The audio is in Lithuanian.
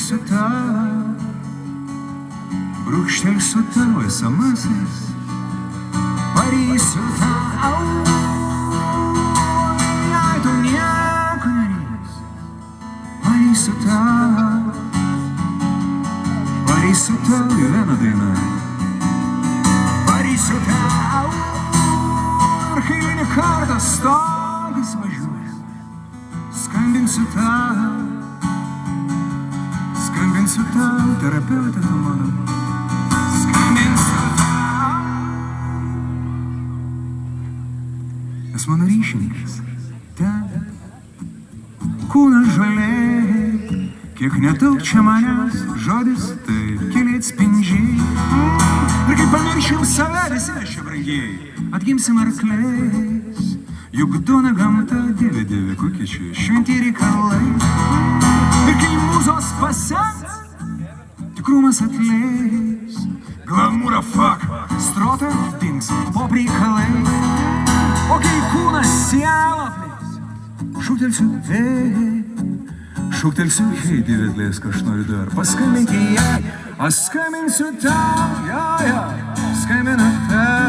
brūkštelsiu tau, brūkštelsiu tau SMS-ais, varysiu tau, jei tu nieko nereis, varysiu tau, varysiu tau į vieną dainą, varysiu tau, ir kai vieną kartą stogas važiuoja, skambinsiu tau, terapeutė tu mano, skambinsiu tau, nes mano ryšininkas ten, kūnas žaliai, kiek nedaug čia manęs, žodis taip keliai atspindžiai, ir kai pamiršim save, visi mes čia brangiai, atgimsim arkliais, juk duona gamta, dieve, kokie čia šventi reikalai, ir kai mūzos pasens, tikrumas atleis, glamūra fuck, strota dings pop reikalai, o kai kūnas sielą apleis, šūktelsiu, hei, dieve atleisk, aš noriu dar paskambinti jai, aš skambinsiu tau, skambinu tau.